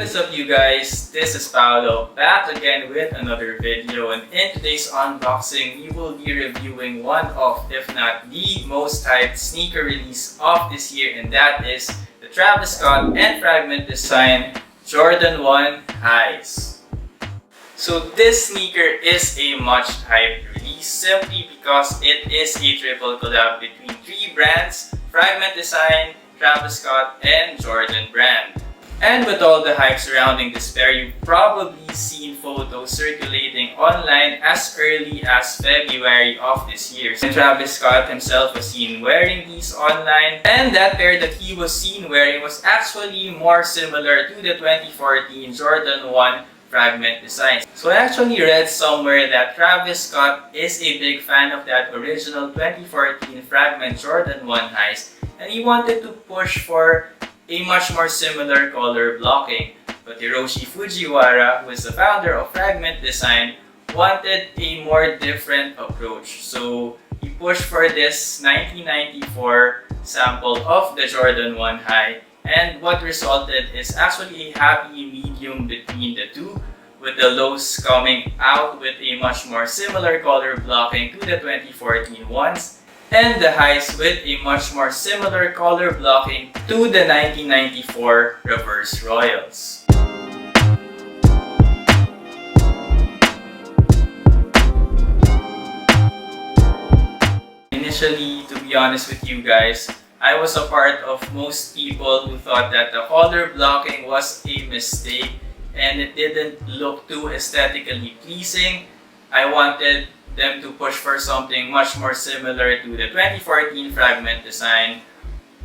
is up, you guys? This is Paolo, back again with another video, and in today's unboxing we will be reviewing one of, if not the most hyped sneaker release of this year, and that is the Travis Scott and Fragment design Jordan 1 Highs. So this sneaker is a much hyped release simply because it is a triple collab between three brands: Fragment Design, Travis Scott, and Jordan Brand. And with all the hype surrounding this pair, you've probably seen photos circulating online as early as February of this year. And Travis Scott himself was seen wearing these online, and that pair that he was seen wearing was actually more similar to the 2014 Jordan 1 Fragment design. So I actually read somewhere that Travis Scott is a big fan of that original 2014 Fragment Jordan 1 Highs, and he wanted to push for a much more similar color blocking. But Hiroshi Fujiwara, who is the founder of Fragment Design, wanted a more different approach. So he pushed for this 1994 sample of the Jordan 1 High, and what resulted is actually a happy medium between the two, with the lows coming out with a much more similar color blocking to the 2014 ones, and the highs with a much more similar color blocking to the 1994 Reverse Royals. Initially, to be honest with you guys, I was a part of most people who thought that the color blocking was a mistake and it didn't look too aesthetically pleasing. I wanted them to push for something much more similar to the 2014 Fragment design.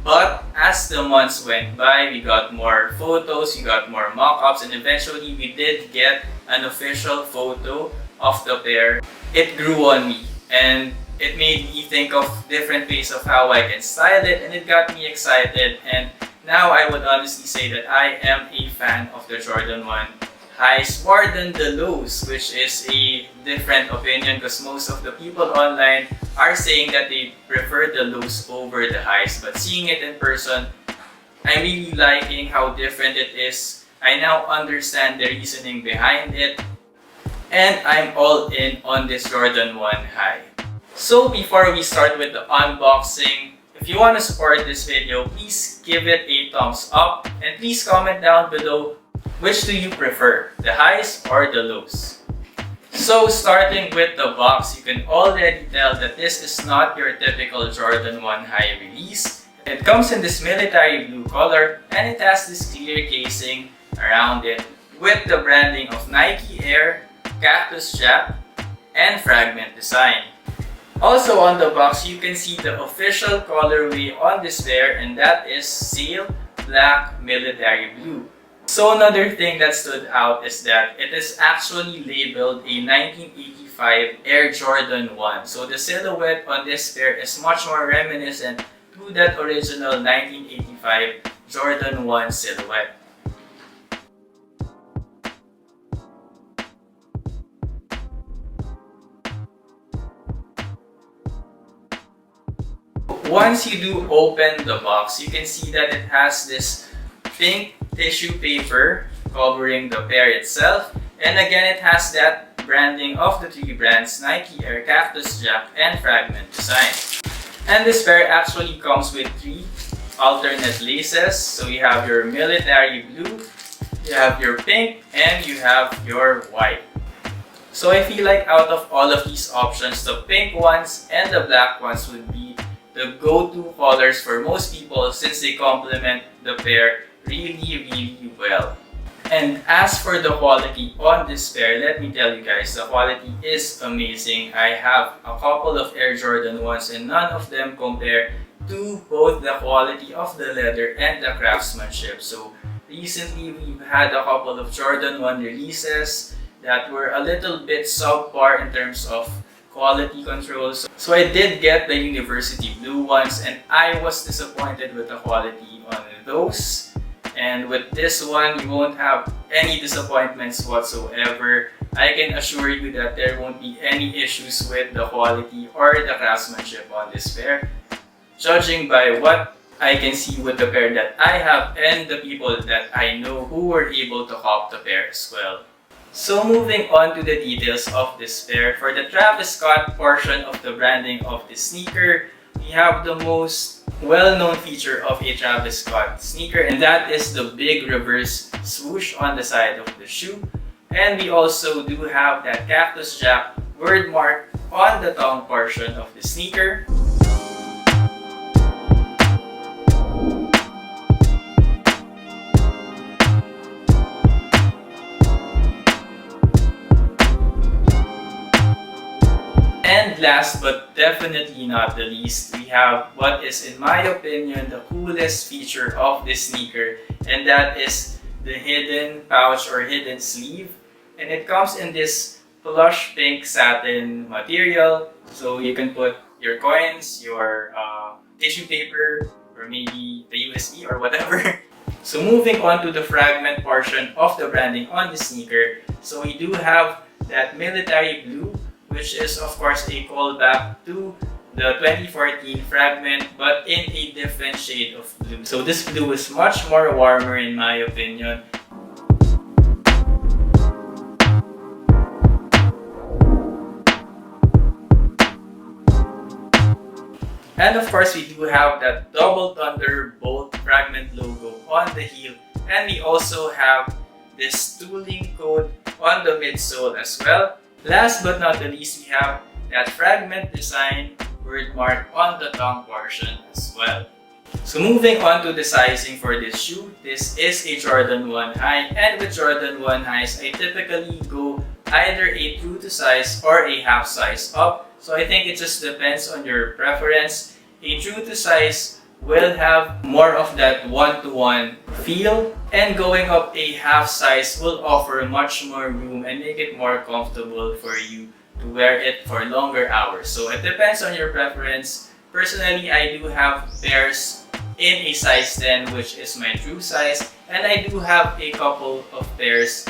But as the months went by, we got more photos, we got more mock-ups, and eventually we did get an official photo of the pair. It grew on me, and it made me think of different ways of how I can style it, and it got me excited. And now I would honestly say that I am a fan of the Jordan 1 Highs more than the lows, which is a different opinion because most of the people online are saying that they prefer the lows over the highs. But seeing it in person, I'm really liking how different it is. I now understand the reasoning behind it, and I'm all in on this Jordan 1 High. So before we start with the unboxing, if you want to support this video, please give it a thumbs up, and please comment down below, which do you prefer, the highs or the lows? So starting with the box, you can already tell that this is not your typical Jordan 1 High release. It comes in this military blue color, and it has this clear casing around it with the branding of Nike Air, Cactus Jack, and Fragment Design. Also on the box, you can see the official colorway on this pair, and that is Sail Black Military Blue. So another thing that stood out is that it is actually labeled a 1985 Air Jordan 1. So the silhouette on this pair is much more reminiscent to that original 1985 Jordan 1 silhouette. Once you do open the box, you can see that it has this pink tissue paper covering the pair itself, and again it has that branding of the three brands: Nike Air, Cactus Jack, and Fragment Design. And this pair actually comes with three alternate laces. So you have your military blue, you have your pink, and you have your white. So I feel like out of all of these options, the pink ones and the black ones would be the go-to colors for most people since they complement the pair really well. And as for the quality on this pair, let me tell you guys, the quality is amazing. I have a couple of Air Jordan 1s and none of them compare to both the quality of the leather and the craftsmanship. So recently we've had a couple of Jordan 1 releases that were a little bit subpar in terms of quality control. So I did get the University Blue ones, and I was disappointed with the quality on those. And with this one, you won't have any disappointments whatsoever. I can assure you that there won't be any issues with the quality or the craftsmanship on this pair. Judging by what I can see with the pair that I have and the people that I know who were able to cop the pair as well. So moving on to the details of this pair, for the Travis Scott portion of the branding of the sneaker, we have the most well-known feature of a Travis Scott sneaker, and that is the big reverse swoosh on the side of the shoe. And we also do have that Cactus Jack word mark on the tongue portion of the sneaker. And last but definitely not the least, we have what is, in my opinion, the coolest feature of this sneaker, and that is the hidden pouch or hidden sleeve. And it comes in this plush pink satin material, so you can put your coins, your tissue paper, or maybe the USB or whatever. So moving on to the fragment portion of the branding on the sneaker, so we do have that military blue, which is of course a callback to the 2014 Fragment, but in a different shade of blue. So this blue is much more warmer in my opinion. And of course, we do have that double thunder bolt Fragment logo on the heel, and we also have this tooling code on the midsole as well. Last but not the least, we have that Fragment design word mark on the tongue portion as well. So moving on to the sizing for this shoe, this is a Jordan 1 high, and with Jordan 1 highs, I typically go either a true to size or a half size up. So I think it just depends on your preference. A true to size will have more of that one-to-one feel, and going up a half size will offer much more room and make it more comfortable for you to wear it for longer hours. So it depends on your preference. Personally, I do have pairs in a size 10, which is my true size, and I do have a couple of pairs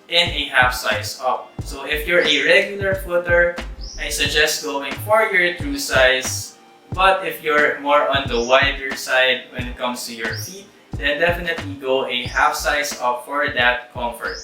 in a half size up. So if you're a regular footer, I suggest going for your true size. But if you're more on the wider side when it comes to your feet, then definitely go a half size up for that comfort.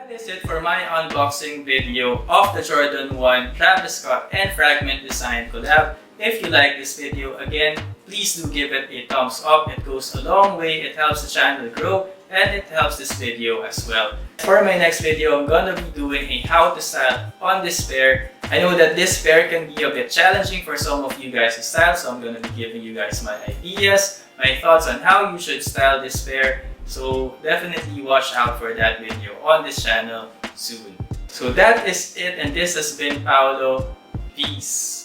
That is it for my unboxing video of the Jordan 1 Travis Scott and Fragment design collab. If you like this video, again, please do give it a thumbs up. It goes a long way, it helps the channel grow, and it helps this video as well. For my next video, I'm gonna be doing a how to style on this pair. I know that this pair can be a bit challenging for some of you guys to style, so I'm gonna be giving you guys my ideas, my thoughts on how you should style this pair. So definitely watch out for that video on this channel soon. So that is it, and this has been Paolo. Peace.